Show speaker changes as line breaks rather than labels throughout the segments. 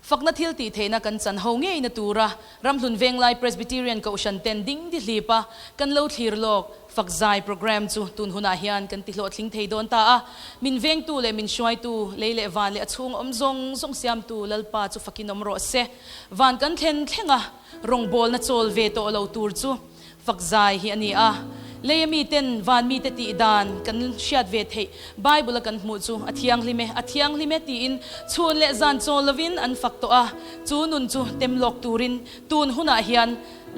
fakna thil ti theina kan chan ho nge na tura Ramhlun Venglai Presbyterian ka ushan tending di lipa kan lo thirlok fakzai program chu tun huna hian kan ti hlo thling thei don ta a min veng tu le min shwai tu leile van le achung omzong zong siam tu lalpa chu fakinom ro se van kan thlenga rong bol na chol ve to lo tur chu fakzai hi ani a leyami ten van mi te ti dan kan shiat ve thei bible kan mu chu athiang lime ti in chun le zan chol lovin an fakto a chu nun chu temlok turin tun huna hian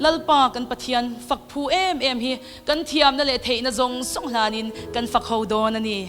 lalpa kan pathian fakphu em hi kan thiam na le thei na zong song hlanin kan fak ho don ani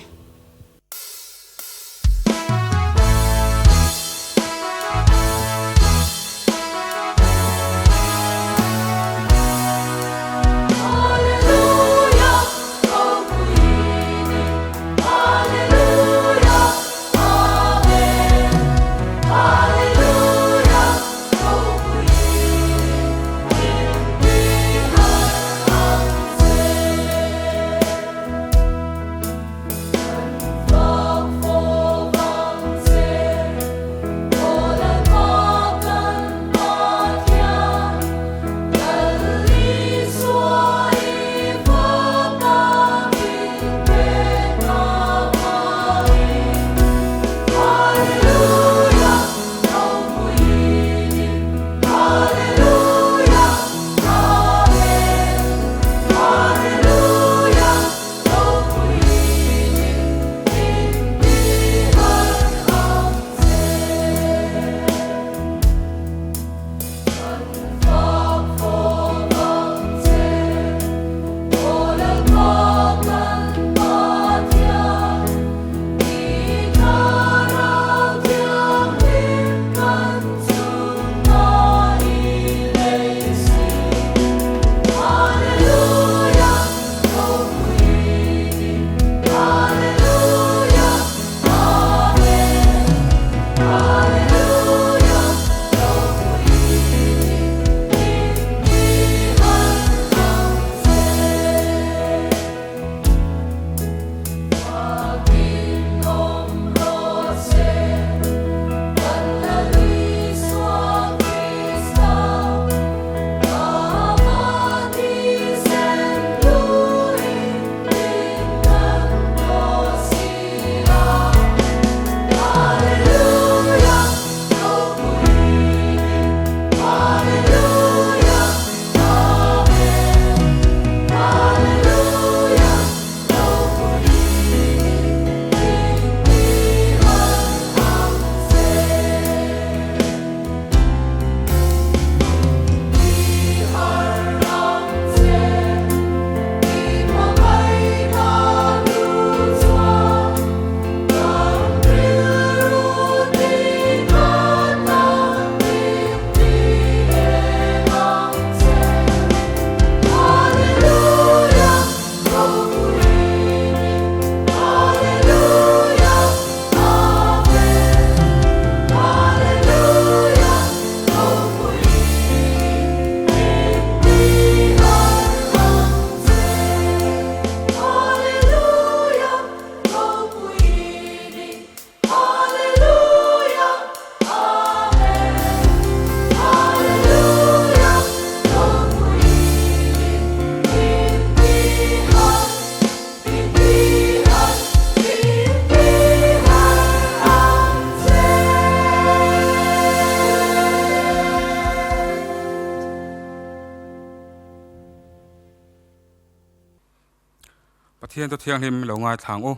thiên to thiang him lo ngai thang o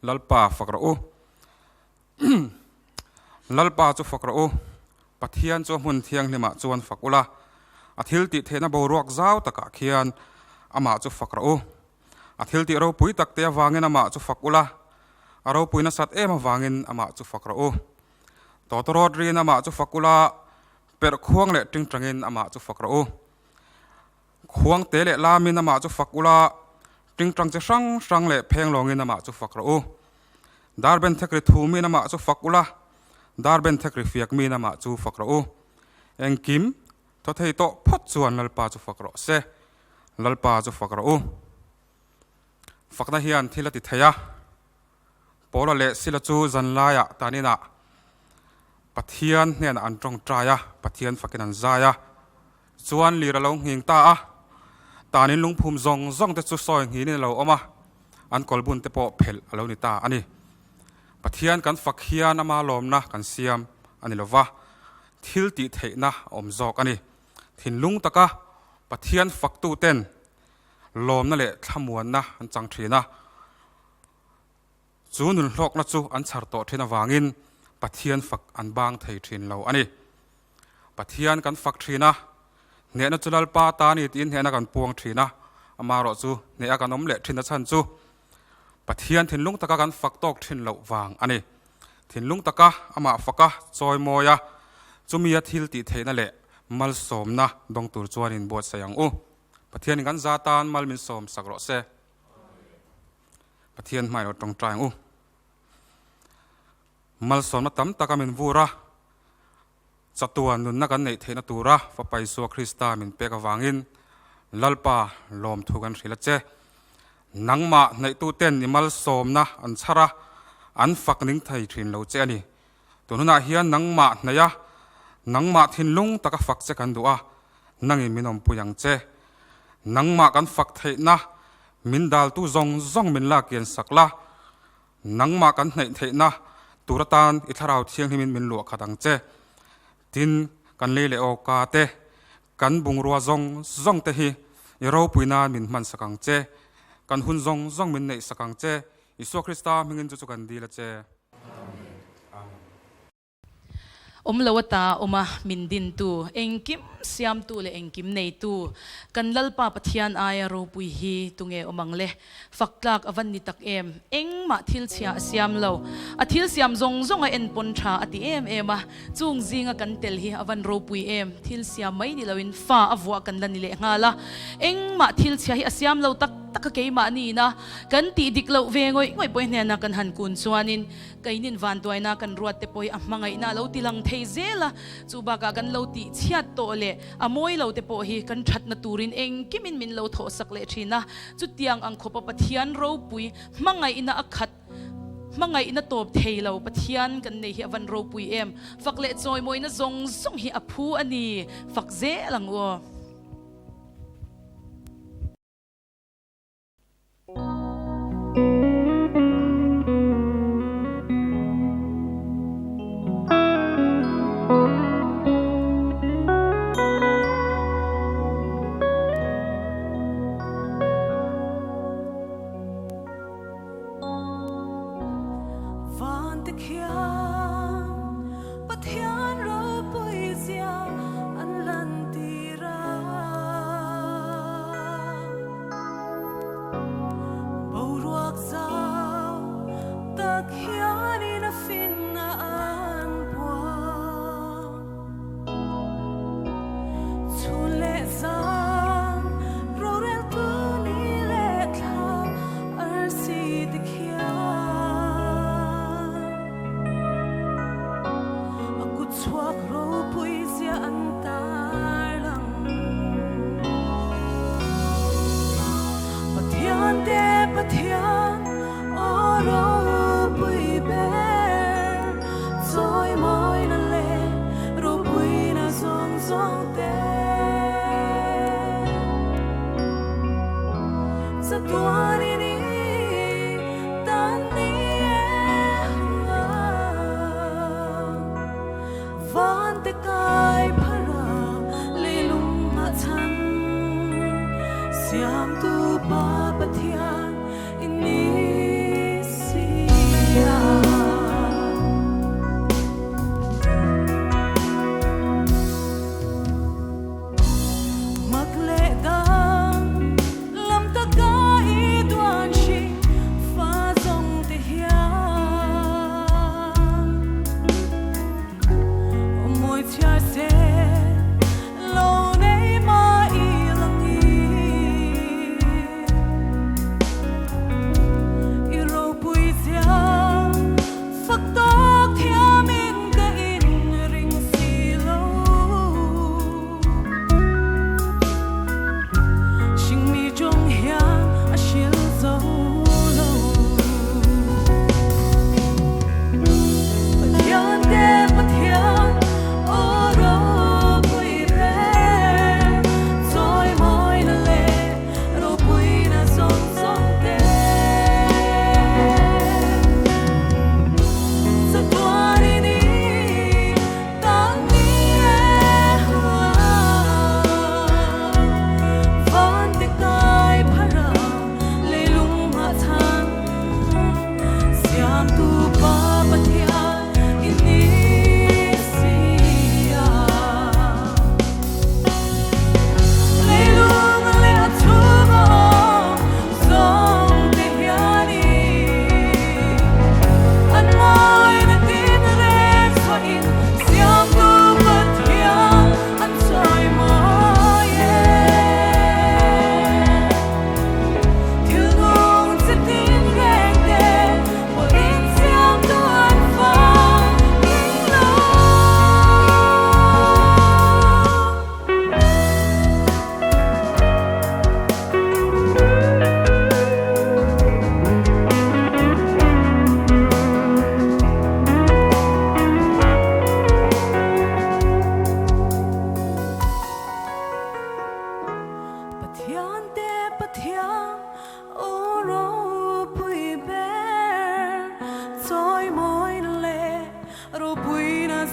lalpa fakra o lalpa chu fakra o pathian chu hmun thiang hlema chuan fakula athil ti thena boruak zau taka khian ama chu fakra o athil ti ro pui takte awangin ama chu fakula aro puina sat em awangin ama chu fakra o totorod rin ama chu fakula per khuang le tingtangin ama chu fakra o khuang te le lamin ama chu fakula tingtang che sang le pheng longin ama chu fakra o darben thekri thumin ama chu fakula darben thekri fiak min ama chu fakra o engkim to thei to phot chuan lalpa chu fakra se lalpa chu fakra o fakna hian thilati thaya pola le sila chu zanlaya tanina pathian nen an trong traya pathian fakin an zaya chuan lira lo nging ta a tanin lungphum zong zong te chu soi ngi ni lo oma an kolbun te po phel alo ni ta ani pathian kan fakhian ama lomna kan siam ani lova thil ti theina om zok ani thin lung taka pathian faktu ten lomna le thamuan na an chang thina chu nun hlok na chu an char to thina wangin pathian fak an bang thei thin lo ani pathian kan fak thina ne na chulal pa ta ni tin he na kan puang thina ama ro chu ne a kan om le thina chan chu pathian thin lung taka kan fak tok thin lo wang ani thin lung taka ama faka choi moya chumia thil ti theina le mal somna dong tur chuan in bot sayang u pathian kan zatan mal min som sakro se pathian mai ro tong tang u mal somna tam taka min vura chatuan nun na kan nei theina tura fa paiso krista min peka wangin lalpa lom thugan rila che nangma nei tu ten ni mal somna an chara an fakning thai thin lo che ani tununa hian nangma naya nangma thin lung taka fak che kan du'a nangi minom puyang che nangma kan fak theina min dal tu zong zong min la kian sakla nangma kan nei theina turatan itharau thiang himin min lu khatang che tin kan le o ka te kan bungrua zong zong te hi iro puina min man sakang che kan hun zong zong min nei sakang che isu krista mingin chu kan dila che
lawata oma mindin tu engkim siam tu le engkim nei tu kan lalpa pathian aya ro pui hi tunge omang le faklak avan ni tak em engma thil chia siam lo a thil siam zong zong a en pon tha ati em ema chung zinga kan tel hi avan ro pui em thil siam mai ni lawin fa avwa kan lan ni le ngala engma thil chia hi asiam lo tak tak ke ma ni na kan ti dik lo ve ngoi poi ne na kan han kun chuanin kainin van toina kan ruat te poi amangai na lo tilang thei zela chuba ka kan lo ti chiat to le amoi lo te po hi kan that na turin eng kimin min lo tho sak le thina chu tiang ang khopa pathian ro pui mangai ina akhat mangai ina top thei lo pathian kan nei hi avan ro pui em fakle choi moi na zong zong hi aphu ani fakze lang o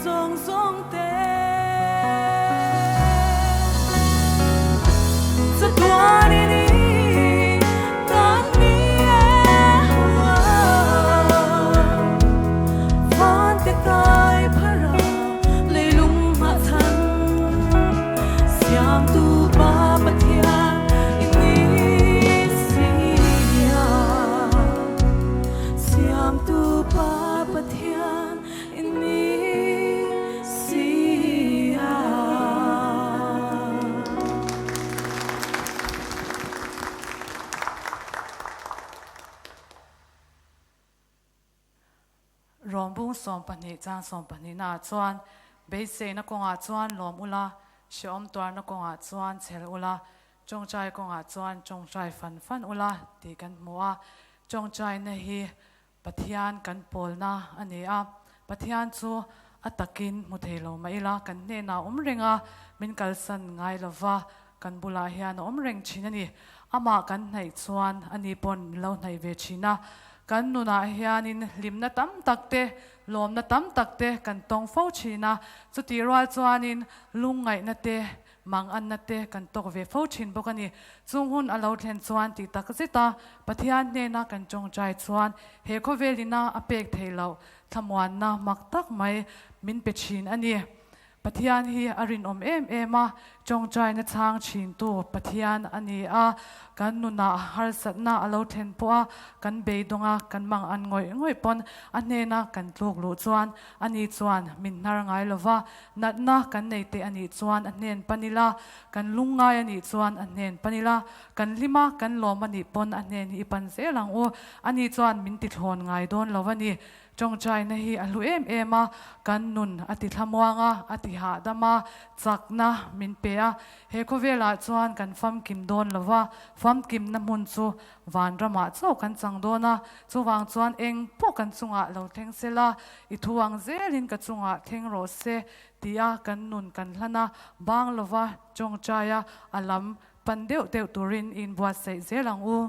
zong zong te sa tua ni ni kan ni phan te kai phara lei lung ma than siam tu pa pathia ini sia siam tu pa pathia ini sia
rом bung som pani chang som pani na chuan beise na konga chuan lom ula shom twar na konga chuan chel ula chongchai konga chuan chongchai fan ula ti kan mua chongchai na hi pathian kan polna ani a pathian chu atakin muthelo maila kan ne na umrenga min kalsan ngai lova kan bula hian umreng chinani ama kan nei chuan ani pon lo nei ve china kan nuna hianin limna tam takte lomna tam takte kan tong fo china chuti rwal chuanin lungai na te mang an na te kan tok ve fo chin bokani chung hun alo thlen chuan ti tak zeta pathian ne na kan chong chai chuan he kho velina apek theilo thamwan na mak tak mai min pe chin ani pathian hi arin om ema chongchai na chang chin tu pathian ani a kan nuna har satna alo then po a kan beidonga kan mang an ngoi pon anena kan tluk lu chuan ani chuan min nar ngai lova natna kan nei te ani chuan anen panila kan lungai ani chuan anen panila kan lima kan lom ani pon anen hi pan zelang o ani chuan min ti thon ngai don lovani chongchai na hi alu ema kan nun ati thamwanga ati ha dama chakna min pea he khovela chuan kan fam kim don lova fam kim na mun chu van rama chau kan chang dona chuwang chuan eng po kan chunga lo theng sela I thuang zelin ka chunga theng ro se tia kan nun kan hlana bang lova chongchaya alam pandeu teu turin in buatsaih zelang u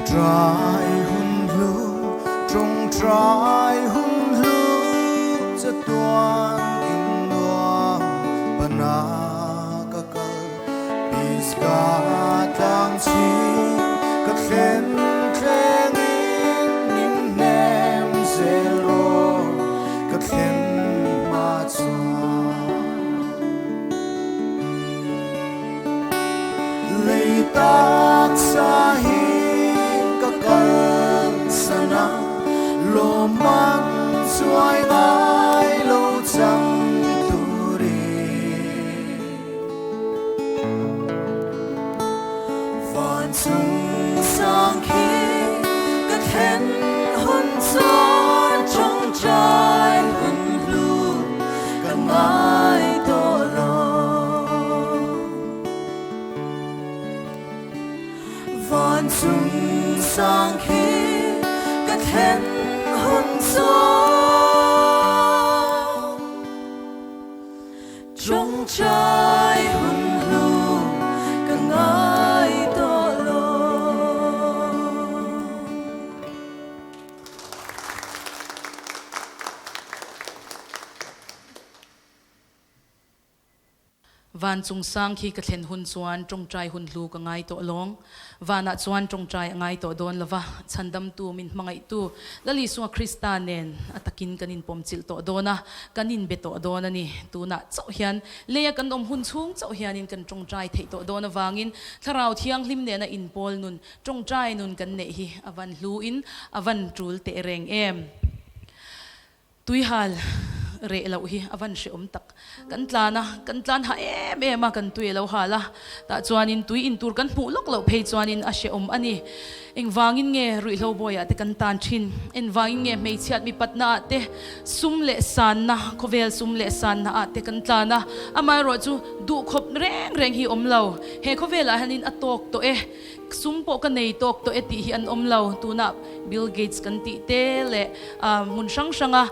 trái hun lu trong trái hun lu cho toàn in loang bana ka kal bis ka tang chi ka khen khen in nem zero ka khen ma lấy tác sa hi các con sana lo man xoay ngai lâu chẳng tu đi vạn chúng sang khi các hen hôn gió trong trái hôn lu các mãi tổ vạn chúng sang khi các hen hôn gió trong trái hôn lu các ngài tổ lo.
Van chung sang khi ka thlen hun chuan trong trai hun lu ka ngai to long vana chuan trong trai ngai to don lova chandam tu min mangai tu lali suwa kristanen atakin kanin pomchil to dona kanin be to dona ni tuna chau hian leya kan om hun chung chau hian in kan trong trai thei to dona wangin tharau thiang hlim ne na in pol nun trong trai nun kan ne hi avan lu in avan trul te reng em tuihal re lau hi avan she tak kan tlan ha em kan tui lau hala ta chuanin tui in tur kan hmu lok lo phei chuanin a she ani eng wangin nge rui lo boya te kan tan thin en wangin nge mei chiat mi patna te sum le san na khovel sum le san na te kan tlana amai ro chu du khop reng hi lo he khovela hanin atok to sumpo ka nei tok to eti hi an omlo tuna Bill Gates kan ti te le mun sang sanga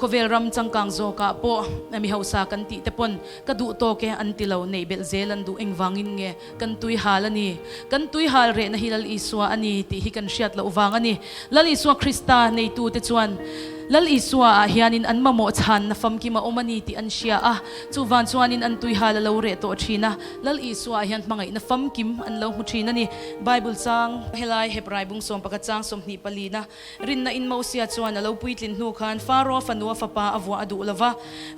khovel ram changkang zo ka po mi hausa kan ti te pon ka du to ke an tilo nei bel zealand du engwangin nge kan tui halani kan tui hal re na hilal iswa ani ti hi kan shiat lo wang ani lal iswa krista nei tu te chuan lal iswa hianin an mamo chan na fam ki ma omani ti an shia chu van chuanin an tui hala lo re to thina lal iswa hian mangai na fam kim an lo hu thina ni bible sang helai hebrai bung som pakat chang som ni palina rin na in mausia chuan lo puitlin hnu khan faro fanua fapa avwa adu lava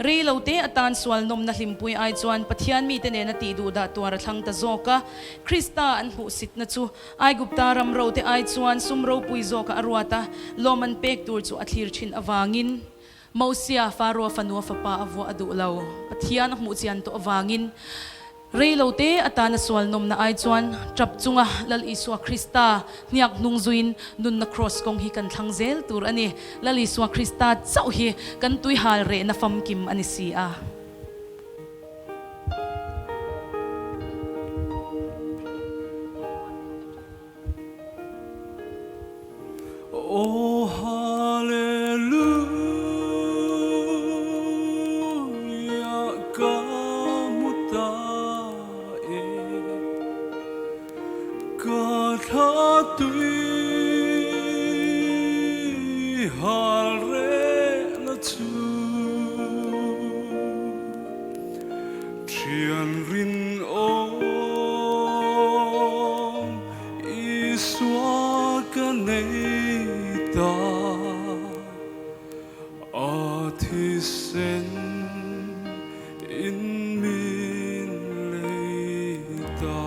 re lo te atan swal nom na hlimpui ai chuan pathian mi te ne na ti du da tuar thlang ta zoka krista an hu sit na chu ai gupta ram ro te ai chuan sum ro pui zoka arwata loman pek tur chu athlir thin awangin mausia faro fanua fapa avwa adu lo pathian hmu chian to awangin reilo te atana swal nom na ai chuan trap chunga lal iswa krista niak nungzuin nun na cross kong hi kan thangzel tur ani lal iswa krista chau hi kan tui hal re na fam kim ani si a
Oh hallelujah kamuta ka tha tui hal re na chu trian rin om iswa ka nei ta athisen in min leita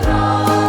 Ra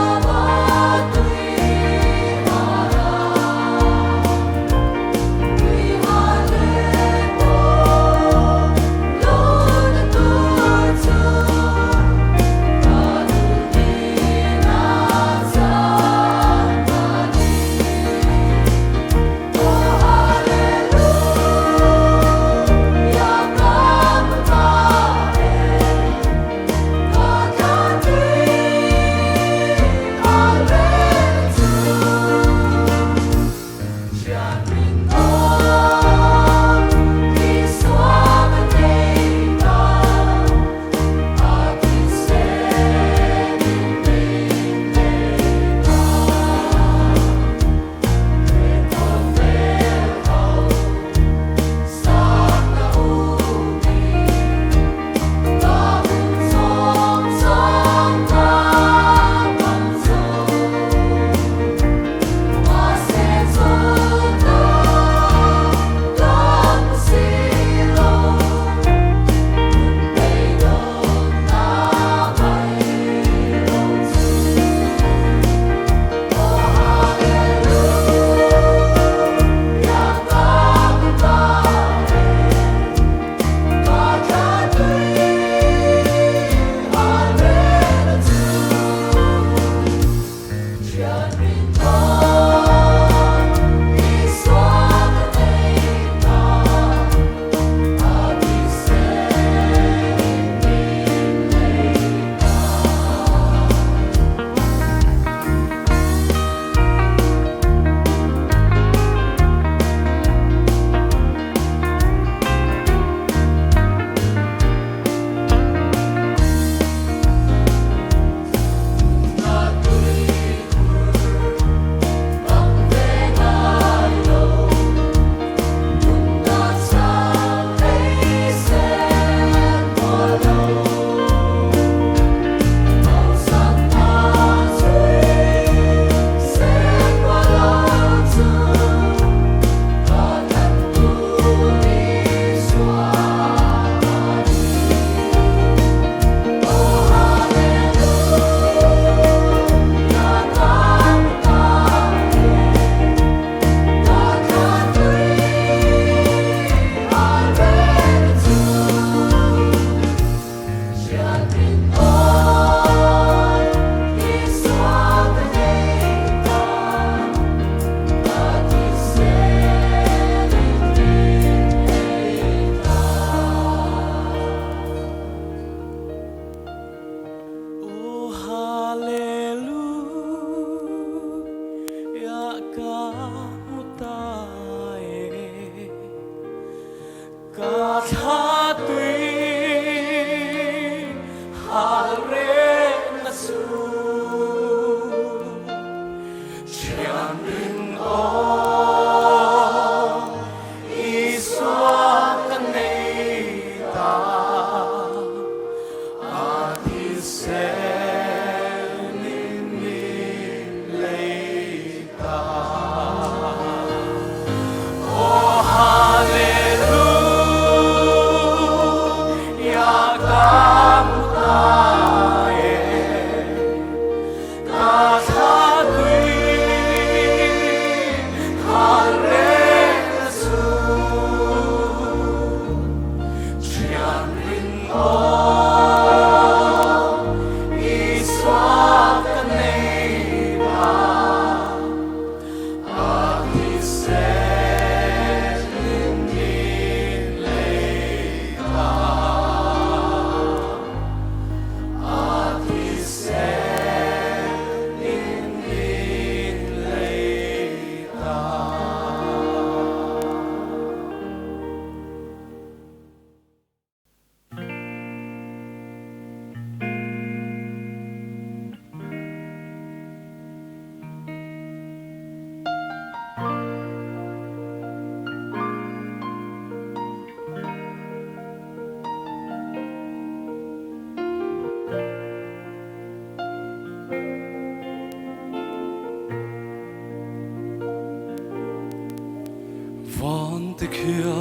Kia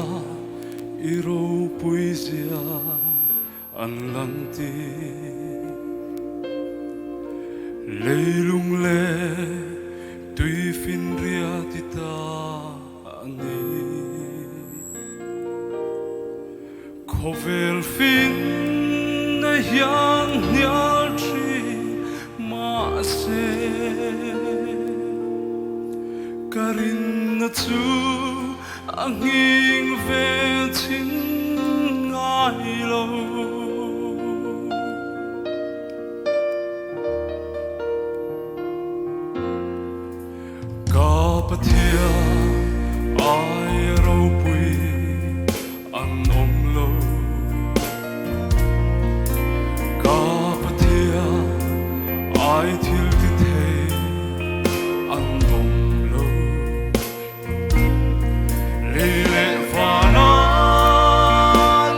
iro puisia an lanti leilung le tui fin ria tita ani kovel fin na yang nyal tri ma se karin na chu ang hing ve tin ngai lo ka pathia ai ro pui an om lo ka pathia ai thil ti the an om lo le fana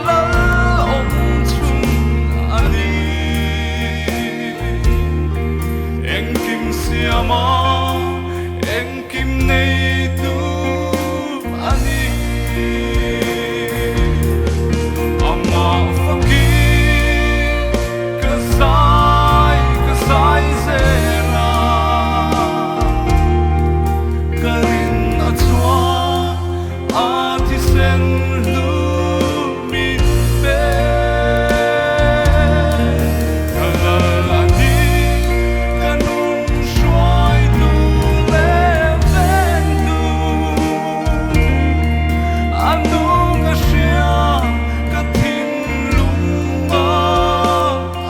la om chun ani eng kim siama eng kim nei tu ani amma faki kasai zera karin atwa sen lu min be kalani kanun shoi tu le ven tu anu ka shia ka thin lung ma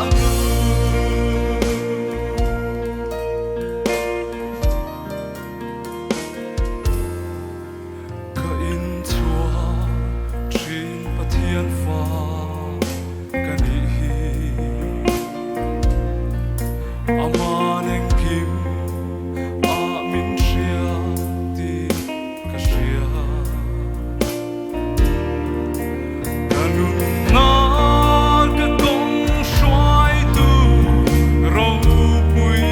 anu ka in Trin pathian fa kani hi aman eng kim a min shia ti ka shia kanun na ka kong shwai tu ro pui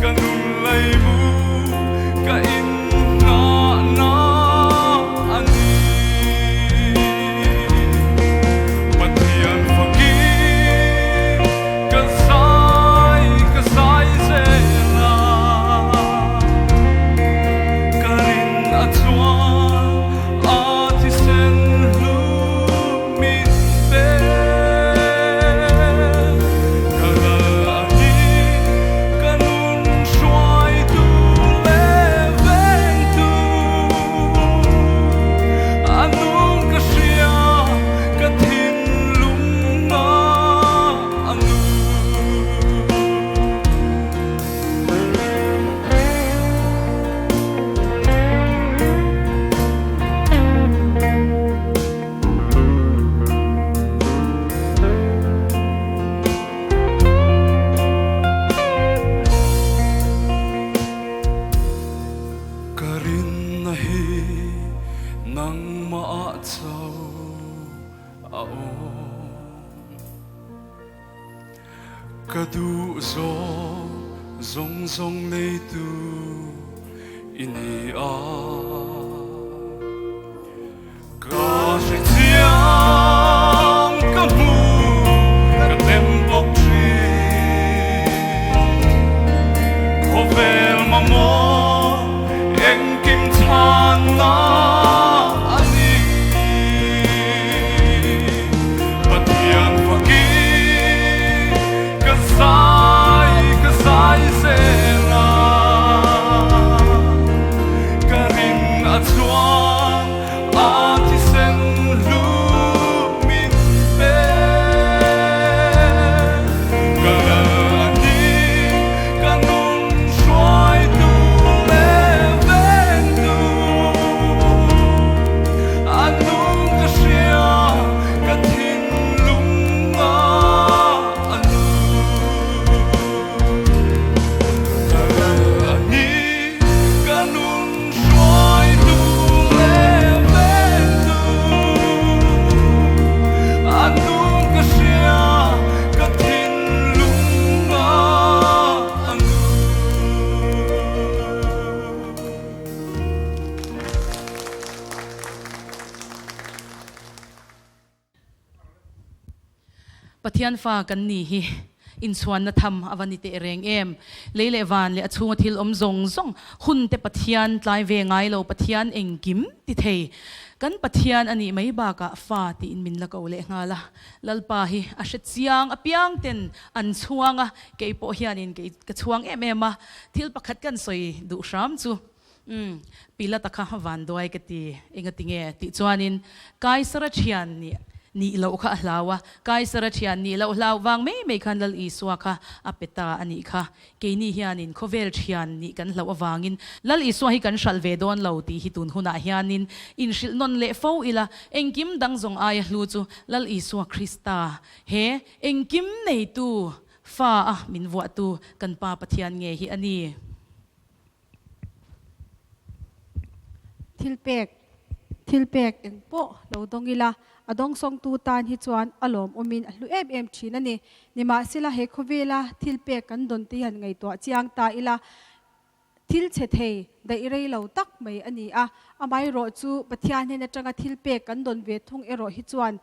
kanun lai mu ka in na Pathian faki kasai zela karin atwa ati sen lu min be kalani kanun shwai tu le ven tu anung ka shia ka thin lung na anu karin na hi nang maatsaw aon kadu zo zong zong nei tu ini a ka shi chiang ka mu ka tem bok tri kovel mamo eng kim chan na ani
pathian fa kan ni hi in chuan na tham avani te reng em leile van le achunga thil om zong zong hun te pathian tlai ve ngai lo pathian engkim ti thei kan pathian ani mai ba ka fa ti in min la ko le ngala lalpa hi a hret chiang a piang ten an chuanga ke po hian in ke ka chuang em em a thil pakhat kan soi du sham chu pila takha van doi ke ti engatinge ti chuanin kai sara thian ni lo kha hlawa kai sara thian ni lo hlaw wang me khan lal iswa kha apeta ani kha ke ni hianin khovel thian ni kan hlo awangin lal iswa hi kan shalve don lo ti hi tun huna hianin in shil non le fo ila engkim dang zong ai hlu chu lal iswa krista he engkim nei tu fa a min wa tu kan pa pathian nge hi ani
thilpek eng po lo dongila adong song tu tan hi chuan alom omin lu em thina ni nima sila he khovela thilpek kan don ti han ngai to chiang ta ila thil che thei dai rei lo tak mai ani a amai ro chu pathian he na tanga thilpek kan don ve thung ero hi chuan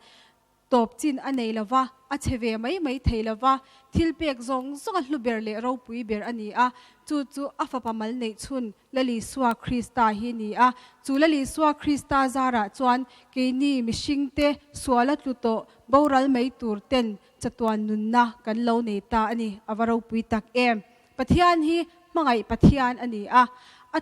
top chin anei lawa a cheve mai thei lawa thilpek zong hlu ber le ro pui ber ani a chu afa pamal nei chun lali swa krista hi ni a chu lali swa krista zara chuan ke ni mishingte swala tluto boral mai turten chatuan nunna kan lo nei ta ani avaro pui tak em pathian hi mangai pathian ani a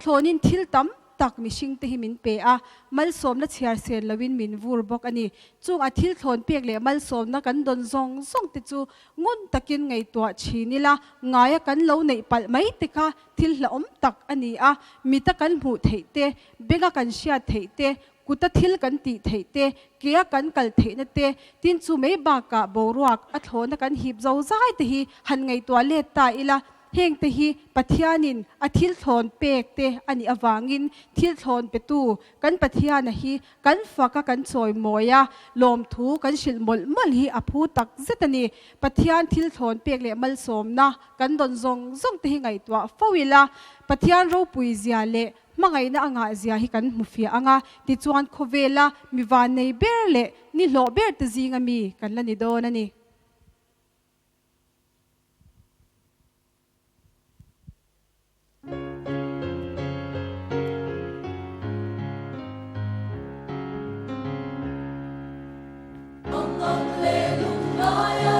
thlonin thil tam tak mishing te himin pe a mal som na chiar sen lawin min vur bok ani chung a thil thon pek le mal som na kan don zong te chu ngun takin ngai to chinila ngaya kan lo nei pal mai te kha thil la om tak ani a mita kan mu theite bega kan sia theite kuta thil kan ti theite kia kan kal theina te tin chu mai ba ka boruak a thlona kan hip zo zai te hi han ngai to le ta ila heng te hi pathianin a thil thon pek te ani awangin thil thon pe tu kan pathian hi kan faka kan choi moya lom thu kan shil mol hi aphu tak zetani pathian thil thon pek le mal som na kan don zong te hi ngai twa fowila pathian ro pui zia le mangai na anga zia hi kan mufia anga ti chuan khovela mi van nei ber le ni lo ber te zinga mi kan la ni don ani
Hãy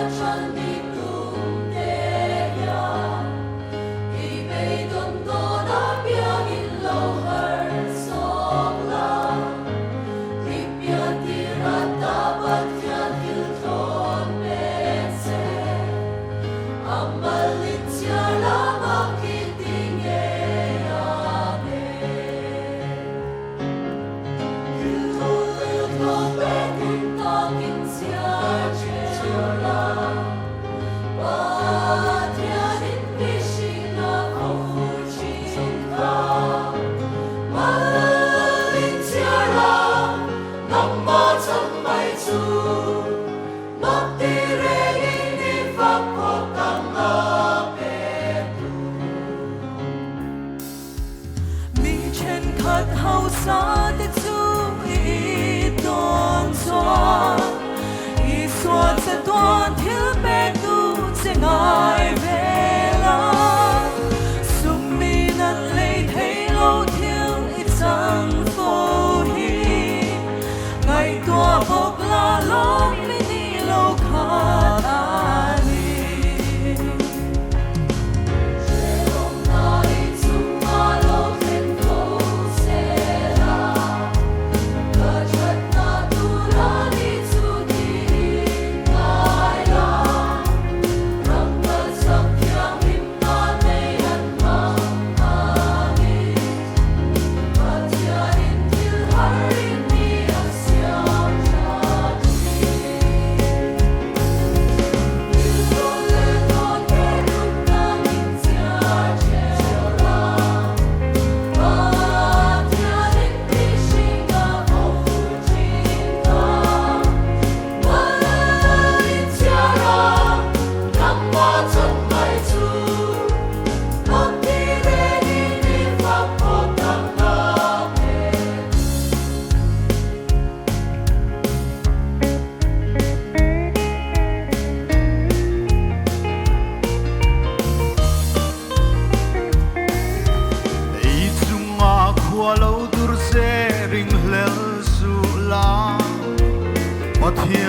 subscribe cho kênh Ghiền Mì Gõ để không bỏ lỡ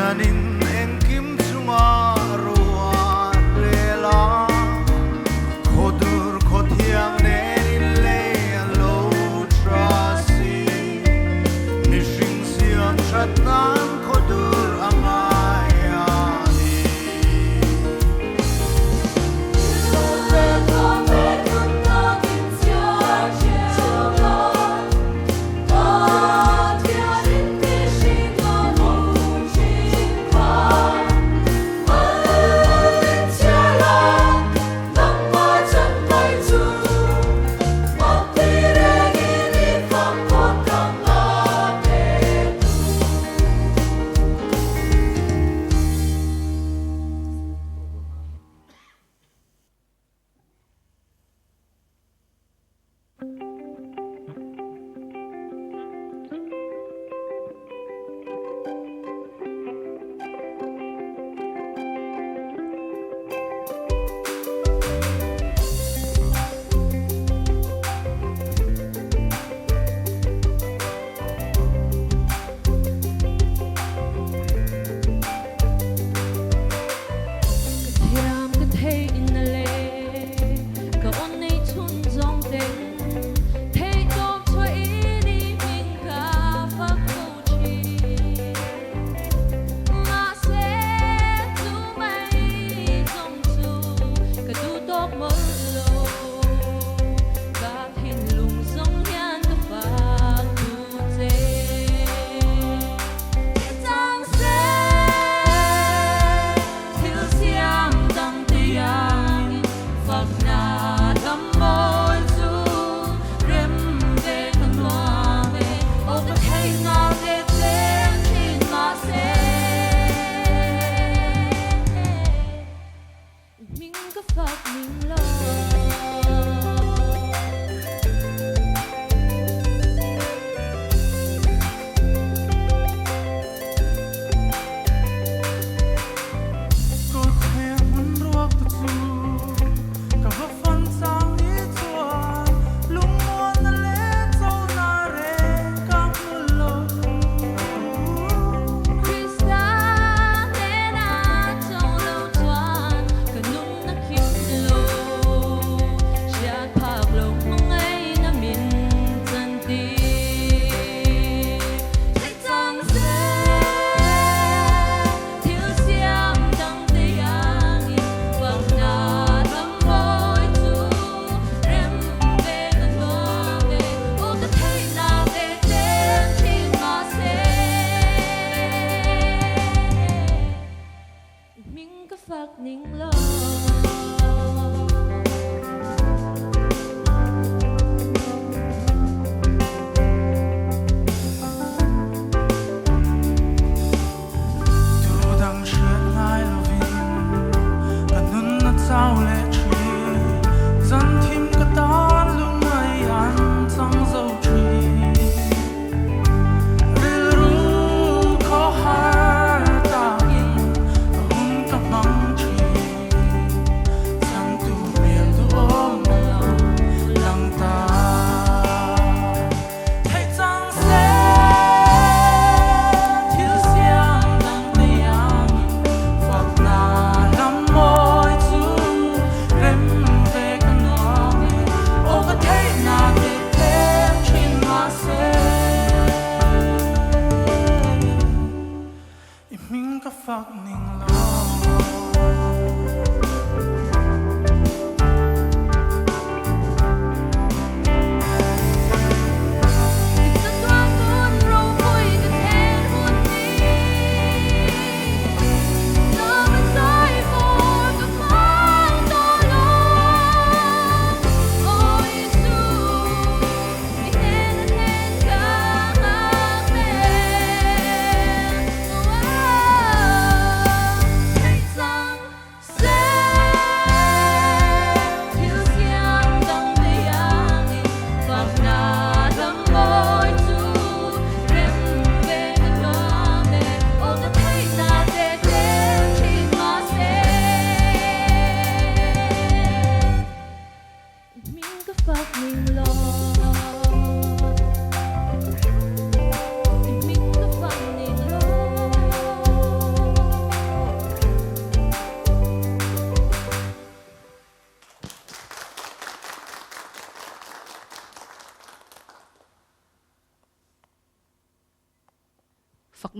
hianin eng kim chunga ruwa rela khodur khothiang nen le lo trasi nishing siam chatnan khodur amaya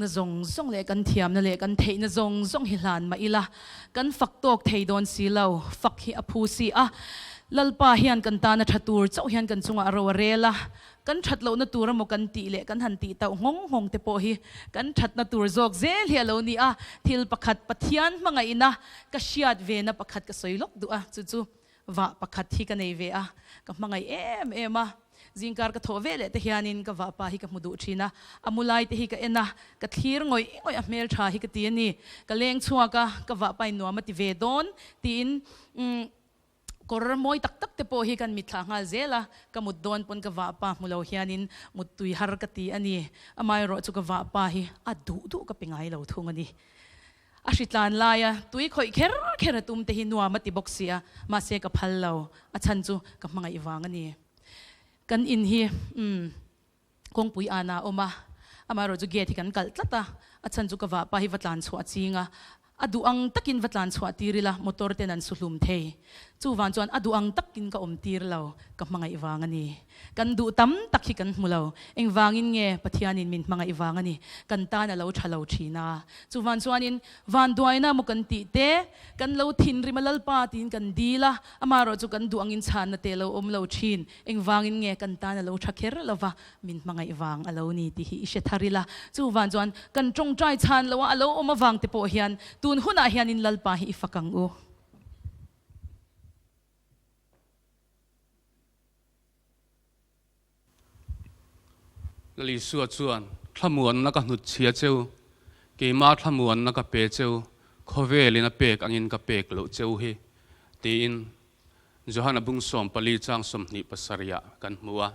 na zong le kan thiam na le kan thei na zong hi hlan ma ila kan fak tok thei don si lo fak hi aphu si a lalpa hian kan ta na thatur chau hian kan chunga ro rela kan that lo na tur mo kan ti le kan han ti tau ngong te po hi kan that na tur zok zel hi lo ni a thil pakhat pathian manga ina ka shiat ve na pakhat ka soilok du a chu wa pakhat hi ka nei ve a ka mangai em a zingkar ka thove le te hianin ka wa pa hi ka mudu thina amulai te hi ka ena ka thir ngoi a mel tha hi ka ti ani ka leng chua ka wa pa no ma ti ve don tin kor moi tak te po hi kan mitla ngal zela ka muddon pon ka wa pa mulo hianin muttui har ka ti ani amai ro chu ka wa pa hi adu ka pingai lo thung ani ashitlan laya tui khoi kher tum te hi nuwa mati boxia ma se ka phal lo a chan chu ka manga iwang ani kan in hi kong pui ana oma amaro chu ge thi kan kal tlata a chan chu ka wa pa hi watlan chu achinga adu ang takin watlan chu atirila motor tenan sulum the chu wan chuan adu ang takin ka om tir lo ka manga iwang ani kan du tam takhi kan mulo eng wangin nge pathianin min manga iwang ani kan ta na lo thalo thina chu wan chuanin wan duaina mo kan ti te kan lo thin rimalal pa tin kan dila amaro chu kan du angin chan na te lo om lo thin eng wangin nge kan ta na lo thakher lova min manga iwang alo ni ti hi ishe tharila chu wan chuan kan tong trai chan lo alo om awang te po hian tun huna hianin lalpa hi ifakang u
lali suat chuan thlamuan na ka hnut chia cheu keima thlamuan na ka pe cheu khovelina pek angin ka pek lo cheu hi tin johana bung som pali chang som ni pasaria kan hmuwa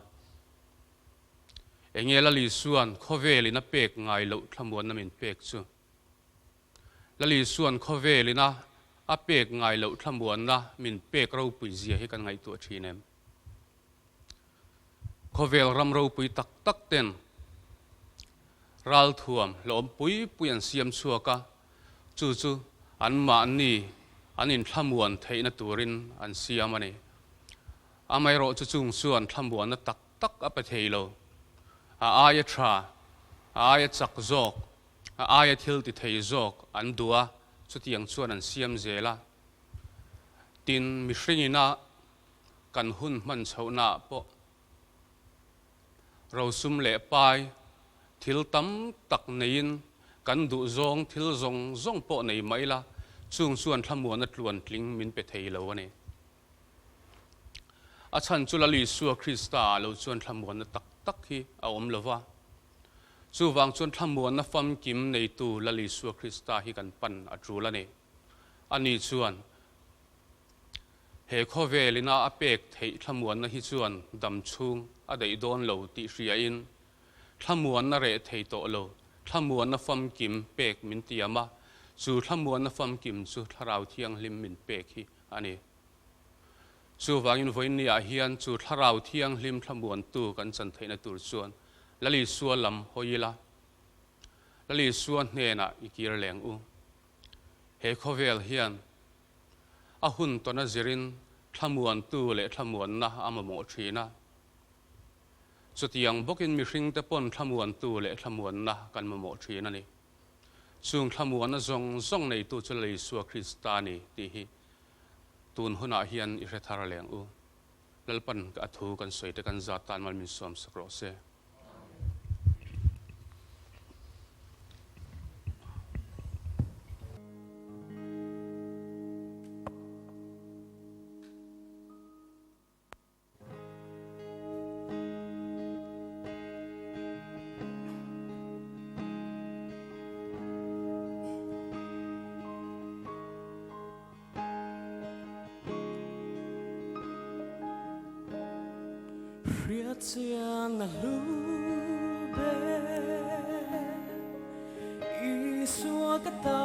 engela li suan khovelina pek ngai lo thlamuan na min pek chu lali suan khovelina a pek ngai lo thlamuan na min pek ro pui zia hi kan ngai tu thinem khovel ram ro pui tak ten ral thuam lom pui an siam chuaka chu an ma ni anin thlamuan theina turin an siam ani amai ro chu chung suan thlamuan na tak apa theilo a aya tha aya chak zok a aya thil ti thei zok an dua chu tiang chuan an siam zela tin mi hringina kan hun man chhauna po ro sum le pai thil tam tak nein kan du zong thil zong po nei maila chung chuan thlamuan na tluan tling min pe theilo ani a chan chulali suwa krista lo chuan thlamuan na tak hi a om lova chu wang chuan thlamuan na fam kim nei tu lali suwa krista hi kan pan a trulani ani chuan he khovelina a pek thei thlamuan na hi chuan dam chung a dei don lo ti hria in thlamuan na re thei to lo thlamuan na fam kim pek min tiama chu thlamuan na fam kim chu tharau thiang lim min pek hi ani chu wangin voin ni a hian chu tharau thiang lim thlamuan tu kan chan theina tur chuan lali suwa lam hoila lali suwa hne na ikir leng u he khovel hian a hun to na zirin thlamuan tu le thlamuan na amamo thina chutiang bokin mi hring te pon thlamuan tu le thlamuan na kan mamo thina ni chung thlamuan na zong nei tu chulei suwa kristani ti hi tun huna hian i rethar leng u lalpan ka thu kan soite kan zatan mal min som sakro se
Riatsian na lube isua kata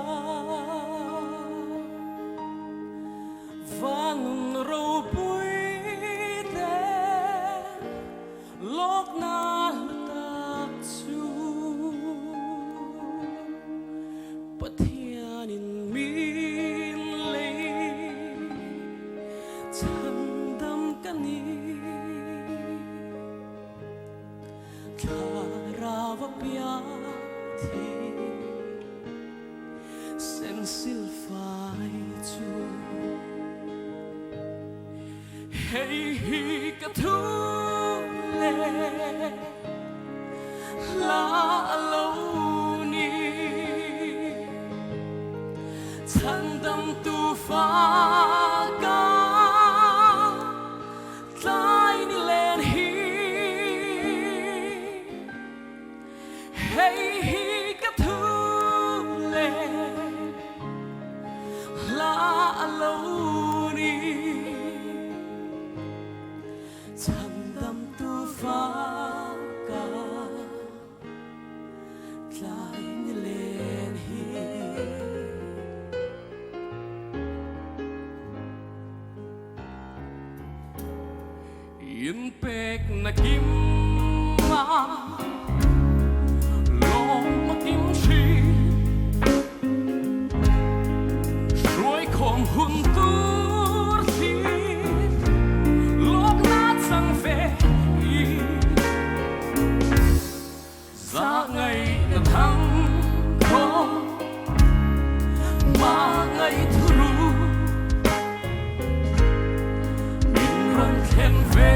vangun ro puite lok na tak chu pathianin min le chandam kani Karava pya thi sil phai chu hey hi ka thu le la lo ni chan dam tu fa ka tlai ni len hi hey hi ka thu le la lo ni chan dam tu fa ka tlai ni len hi yên pek na kim ma long ma kim shi roi khom hun tur thi lok na sang ve za ngày na thăng kho ma ngày thu ru min ron khen ve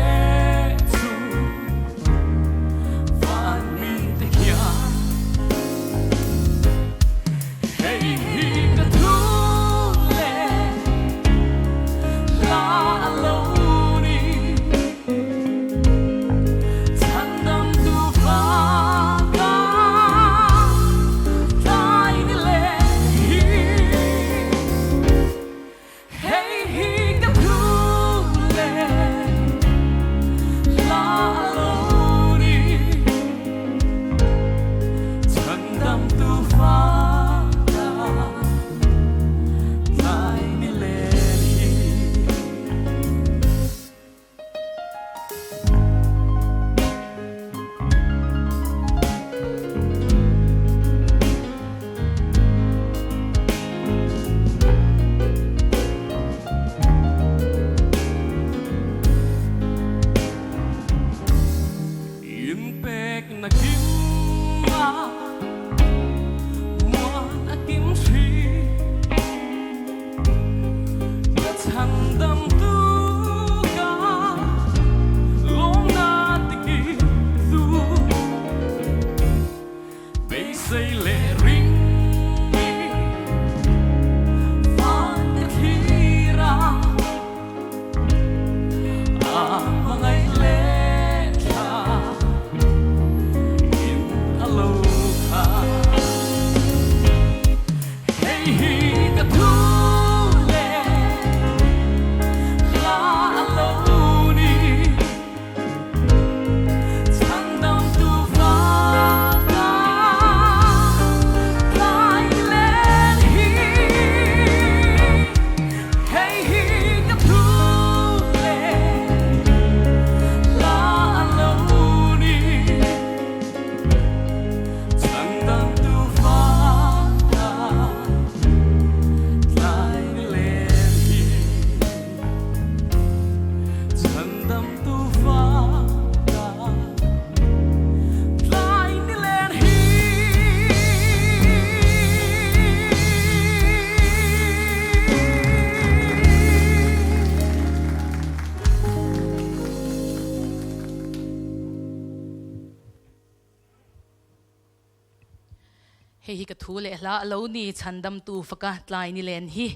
hei hi ka thu le la lo ni chandam tu faka tlai ni len hi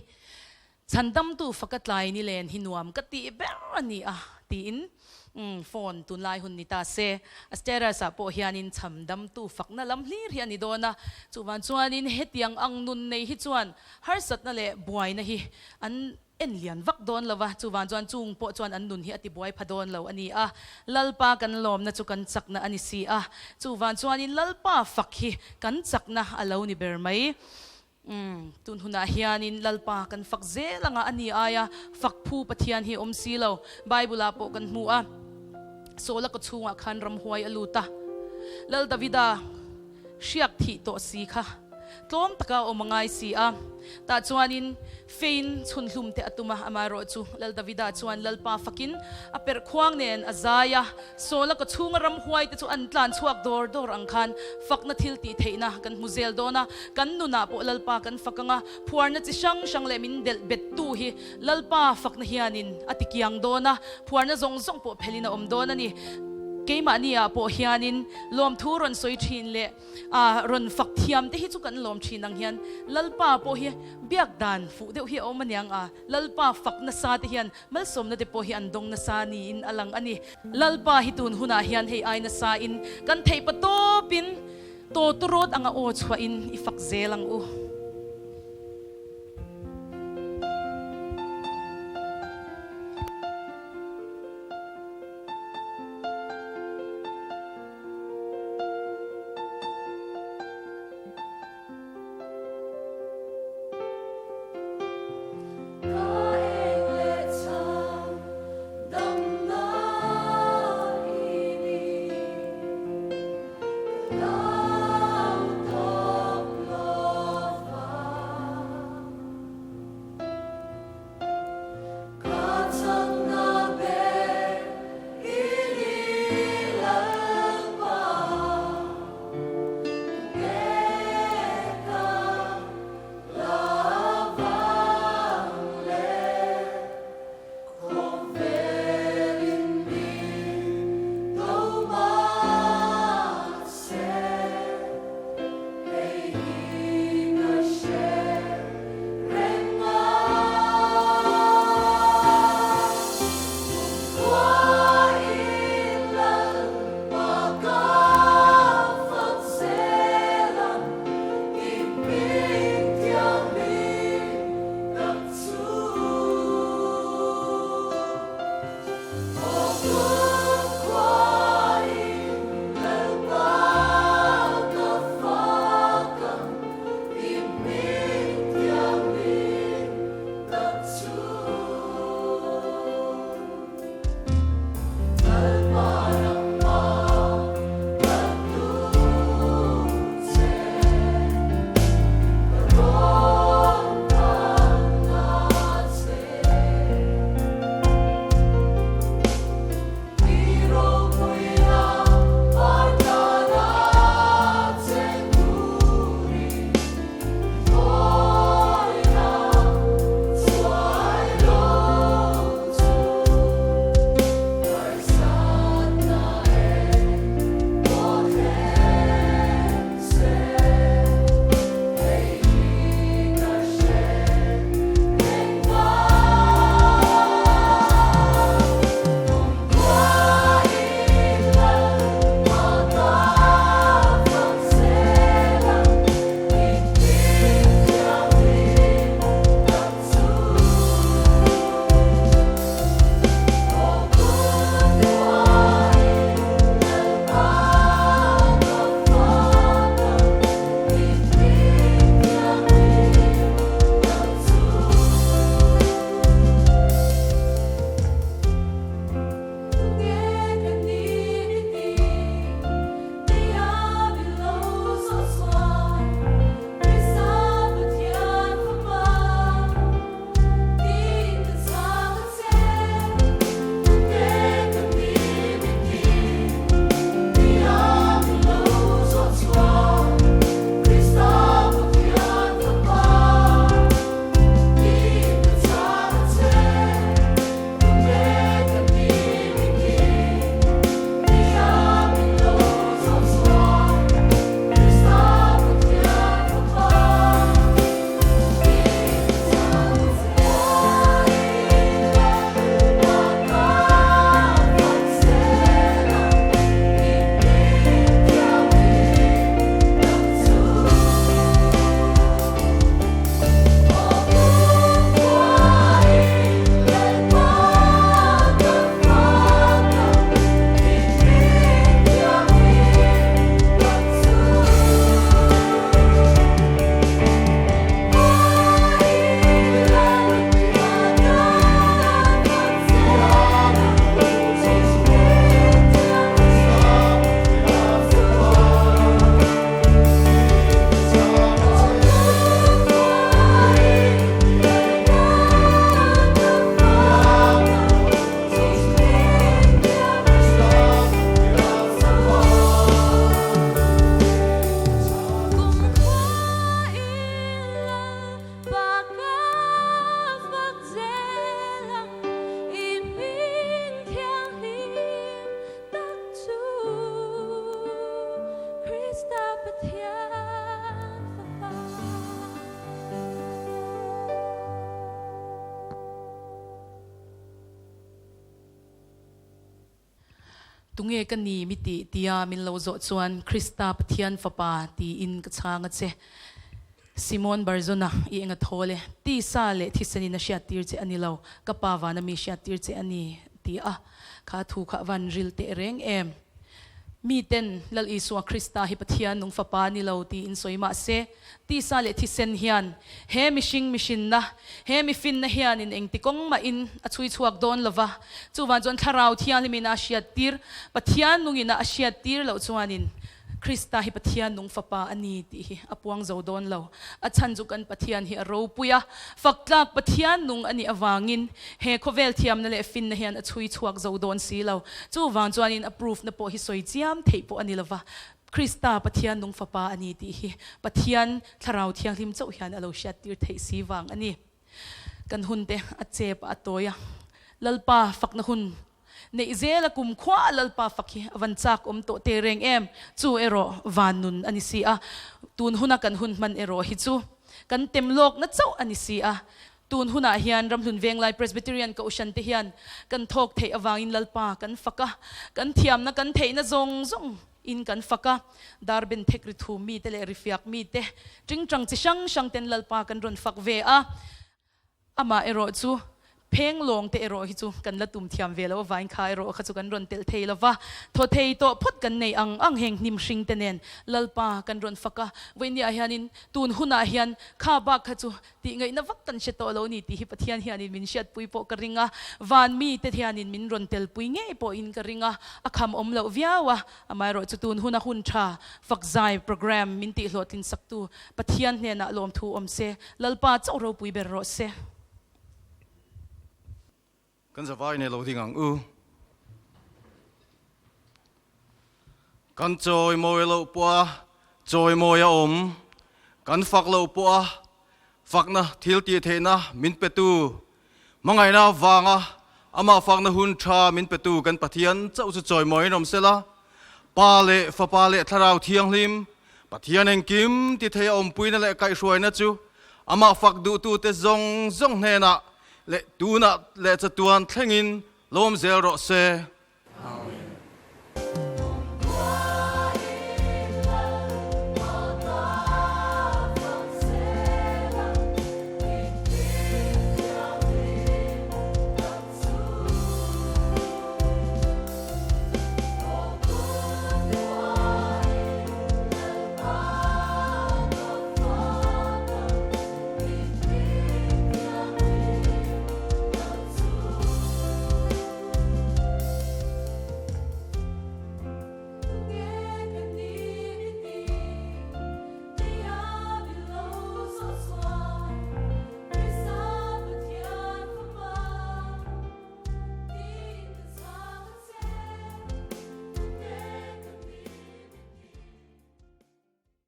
chandam tu faka tlai ni len hi nuam ka ti ber ani a ti in phone tun lai hun ni ta se astera sa po hianin chamdam tu fakna lam hlir hian ni dona chuwan chuanin hetiang ang nun nei hi chuan har sat na le buai na hi an en lian vak don lova chuwan chuan chung po chuan an nun hi ati buai phadon lo ani a lalpa kan lom na chu kan chakna ani si a chuwan chuanin lalpa fak hi kan chakna alo ni ber mai tun huna hianin lalpa kan fak zelanga ani aya fakphu pathian hi om silo bible po kan mu a sola ka chunga khan ram huai aluta lal davida shiak thi to si kha tlom taka o mangai si a ta chuanin fein chhun hlum te atuma amaro chu lal davida chuan lalpa fakin a per khuang nen azaya sola ka chunga ram huai te chu an tlan chuak dor angkhan fakna thil ti theina kan muzel dona kan nuna po lalpa kan fakanga phuarna chi sang le min del bet tu hi lalpa fakna hianin atikiang dona phuarna zong po phelina om dona ni keima nia po hianin lom thu ron soi thin le a ron fak thiam te hi chu kan lom thin ang hian lalpa po hi biak dan fu deuh hi omaniang a lalpa fak na sa te hian mal som na te po hi andong na sa ni in alang ani lalpa hi tun huna hian hei ai na sa in kan thei pa topin to turot anga o chwa in ifak zelang u tunge kan ni miti tia min lo zo chuan Krista pathian fapa ti in ka changa che Simon Barzona i enga thole ti sa le thisani na sha tir che ani lo ka pawa na mi sha tir che ani ti a kha thu kha van ril te reng em mi ten lal iswa Krista hi pathian nung fapa ni lo ti in soima se ti sa le thisen hian he mishin na he mi fin na hian in eng tikong ma in a chui chuak don lova chuwa jon tharau thian mi na sha tir pathian nung ina a sha tir lo chuanin Krista hi pathian nung fapa ani ti hi apuang zo don lo a chanjukan pathian hi aro puya faklak pathian nung ani awangin he khovel thiam na le fin na hian a chui chuak zo don si lo chu wang chuanin approve na po hi soi chiam thei po ani lova Krista pathian nung fapa ani ti hi pathian tharau thiang hlim chau hian alo sha tir thei si wang ani kan hunte a chep a toya lalpa fakna hun nei zela kum khwa lalpa fakhi awanchak to te reng em chu ero vanun ani si a tun huna kan hun man ero hi chu kan temlok na chau ani si a tun huna hian Ramhlun Venglai Presbyterian ka ushan te hian kan thok thei awangin lalpa kan faka kan thiam na kan thei na zong in kan faka darben thekri thu mi te le rifiak mi te tingtrang chi sang ten lalpa kan ron fak ve a ama ero chu peng long te ero hi chu kan la tum thiam velo vain kha ero kha chu kan ron tel thei lova tho thei to phut kan nei ang heng nim hring tenen lalpa kan ron faka weinia hianin tun huna hian kha ba kha chu ti ngai na vak tan she to lo ni ti hi pathian hianin min shat pui po ka ringa van mi te hianin min ron tel pui nge po in ka ringa akham om lo viawa amai ro chu tun huna hun tha fakzai program min ti hlotin saktu pathian hne na lom thu om se lalpa chau ro pui ber ro se
kan zawai ne lo ding ang u kan choi moi lo pua choi moi om kan fak lo pua fak na thil ti the na min petu mangai na wanga ama fak na hun tha min petu kan pathian chau chu choi moi rom sela pa le fa pa le tharau thiang lim pathian eng kim ti the om pui na le kai hruai na chu ama fak du tu te zong hne na le tu na le cha tuan thlengin lom zel ro se